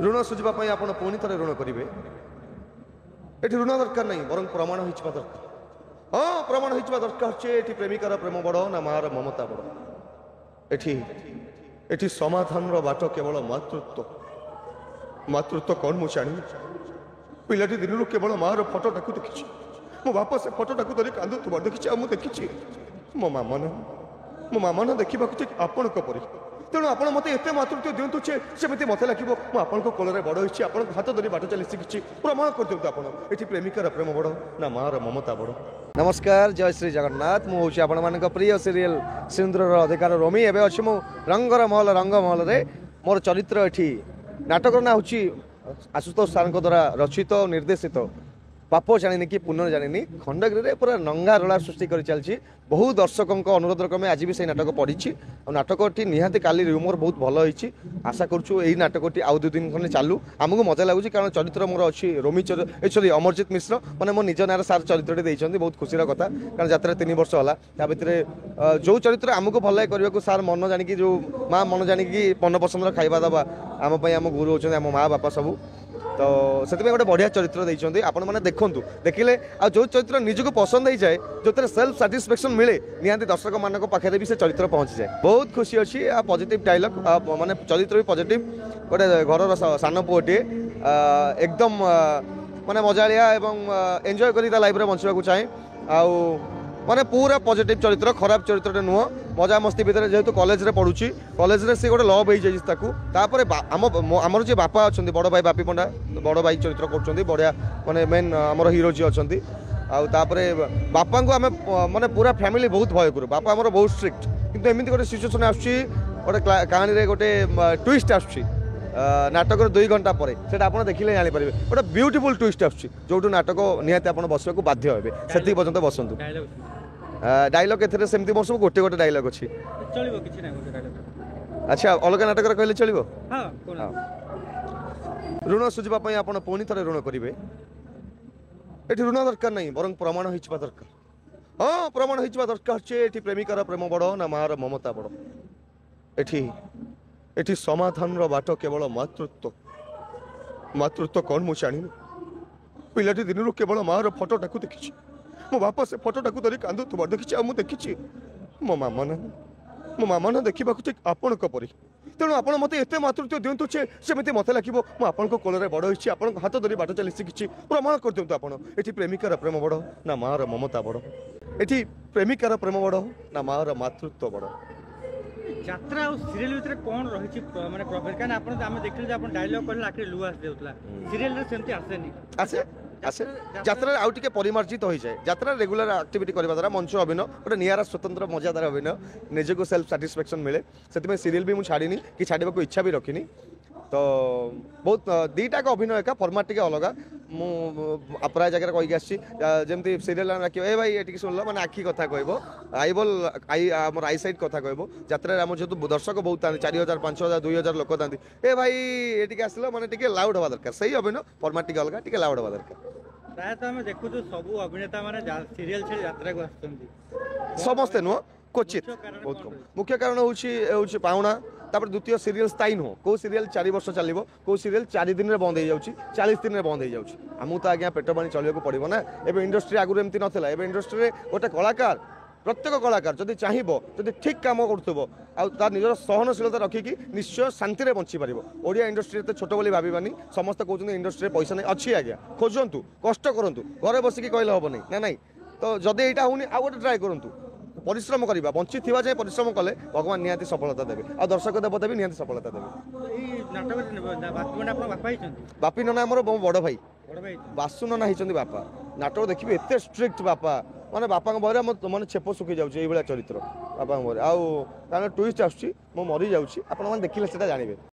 ऋण सुझापी आप पुणी थे ऋण करेंगे ये ऋण दरकार नहीं बर प्रमाण हो दरकार हाँ प्रमाण हो दरकार ये प्रेमिकार प्रेम बड़ ना मार ममता बड़ एठी समाधान बाट केवल मातृत्व मातृत्व कौन मुझे जानी पिलाटी दिन केवल मार फटोटा देखी मो बापा से फटोटा धरी कांदुवा देखी देखी मो मामा ना देखा आपण परी तेणु आप मत एत मातृत्व दिंतु सेमती मत लगे मुझे कोल बड़ होती आप हाथ धरी बाट चली शिखी प्रमाण कर दिखाँ आप ये प्रेमिकार प्रेम बड़ ना मार ममता बड़। नमस्कार जय श्री जगन्नाथ मुझे आपण मान प्रिय सीरियल सिंदूर अधिकार रोमी एवं अच्छी मु रंगर महल रंगमहल मोर चरित्र ये नाटक ना हूँ आशुतोष सार द्वारा रचित और निर्देशित पाप जानी कि पुनः जानी खंडगिरी पूरा नंगा रला सृष्टि कर चलती बहु दर्शकों अनुरोध क्रमे आज भी से नाटक पढ़ी और नाटकटी निहाती काली र्यूमर बहुत भल होती आशा करूँ यही नाटकटी आउ 2 दिन खंडे चालू आमको मजा लगुच कारण चरित्र मोर अच्छी रोमी सॉरी अमरजीत मिश्र मैंने मो निज ना सार चरित्रटी देते बहुत खुशी कथा कारण यात्रा 3 वर्ष है भितर जो चरित्र आमको भल लगे करने सार मन जानिकी जो माँ मन जानिकी मन पसंद खाଇବା दवा आम गुरु होती आम माँ बापा सबू तो से गोटे बढ़िया चरित्र देखते आपण मैंने देखूँ देखिले आ जो चरित्र निजको पसंद हो जाए जो सेल्फ साटिस्फैक्शन मिले निहाती दर्शक मान पाखे भी से चरित्र पहुँची जाए बहुत खुशी अच्छी पॉजिटिव डायलॉग माने चरित्र भी पॉजिटिव गोटे घर सान पुओटे एकदम माने मजालिया एवं एंजॉय करी लाइफ रे बंचवाक चाहे आउ माने पूरा पॉजिटिव चरित्र खराब चरित्र नुह मजा मस्ती भितर जेहेतु कॉलेज रे पढ़ुची कॉलेज रे से गोटे लव हो आमर जी बापा अच्छा बड़ भाई बापी पंडा बड़ भाई चरित्र कर बढ़िया माने मेन आमर हीरो जी अच्छा आउे बापा को आम माने पूरा फैमिली बहुत भय करूँ बापा आमर बहुत स्ट्रिक्ट किंतु एमती गोटे सिचुएसन आसुची गोटे कहानी रे गोटे ट्विस्ट आसुची नाटक 2 घंटा पर से आप देखिले जानीपारे गोटे ब्यूटीफुल ट्विस्ट आसुची नाटक निहाती आप बसवाक बाध्य हे से पर्यंत बसतु डायलॉग एथे सेमती मोर सब गोटे गोटे डायलॉग अच्छी अच्छा अलग नाटक कहले चलो ऋण सुझापी आप पुणी थे ऋण करेंगे ये ऋण दरकार नहीं बर प्रमाण हो दरकार हाँ प्रमाण हो दरकार ये प्रेमिकार प्रेम बड़ ना मार ममता बड़ एठी समाधान बाट केवल मातृत्व मातृत्व कौन मुझे जानी पिलाटी दिन केवल मार फटोटा देखी मो बापा से फटोटा धरी कांदुवा देखी देखी मो मामा ना देखा आपण परी तेणु आप मत एत मातृत्व दिंतु सेमती मत लगे मुझे कोल बड़ होती आप हाथ धरी बाट चली शिखी प्रमाण कर दिखाँ आप ये प्रेमिकार प्रेम बड़ ना मार ममता बड़ ये प्रेमिकार प्रेम बड़ ना मार मातृत्व बड़ यात्रा और सीरियल भितर कौन रही माने प्रॉफिट कारण आपण आमे देखिले जे आपण डायलॉग कहले आखिर लुआ आस देउतला सीरियल रे सेमती आसेनी आसे आसे यात्रा आउ टिके परिमार्जित हो जाए यात्रा रेगुलर एक्टिविटी करबा द्वारा मंच अभिनय गोटे नियारा स्वतंत्र मजादार अभिनय निजको सेल्फ साटिस्फैक्शन मिले से सीरियल भी मुझे छाड़ीनी कि छाड़ा को इच्छा भी रखिनी तो बहुत दीटा का अभिनय का फर्माट टी अलग मु प्राय जगह कहीकि आमती सीरियल ए भाई ये शुणल मैंने आखि कथा कह आई बल आई आम आई सैड कथा कह यात्रा आम जेहतु दर्शक बहुत था 4000 5000 2000 लोक था ए भाई ये आसल मैंने लाउड हवा दरकार सही अभिनय फर्माट टी अलग टी लाउड हवा दरकार प्रायतः आम देखु सब अभिनेता मैंने सीरियल छाड़ी यात्रा को आसुच्च समस्ते नुह क्वचित बहुत कम मुख्य कारण हूँ पाउना तापर द्वितीय सीरियल स्थायी नुह कौ सीरियल 4 वर्ष चलो कौ सीरियल 4 दिन में बंद हो जाऊँगी 40 दिन में बंद हो जाऊँगी आमको तो आज्ञा पेट पानी चलने पड़ो ना एवं इंडस्ट्री आगुरी एमती नाला एवं इंडस्ट्री गोटे कलाकार प्रत्येक कलाकार जदि चाहब जदि ठीक कम कर निजर सहनशीलता रखिकी निश्चय शांति बंची पार ओडिया इंडस्ट्री एत छोट बोली भावानी समस्त कहते इंडस्ट्री पैसा नहीं अच्छी आज्ञा खोजतु कष्ट करूँ घरे बसिकी कहले हम नहीं ना तो जदि यहाँ होनी आउ गोटे ट्राए करूँ परिश्रम करवा बंची थी जाए परिश्रम कले भगवान निहाती सफलता देवे आ दर्शक देवता भी निहाती सफलता देवे बापी नना आमर बड़ भाई बासु नना होती बापा नाटक देखिए एत स्ट्रिक्ट बापा माने बापा बहरे मैंने छेप सुखी जाऊँ चरित्र बापा बहरे आउ ट्विस्ट आसूँ मरी जाऊँ आप देखिले जानवे।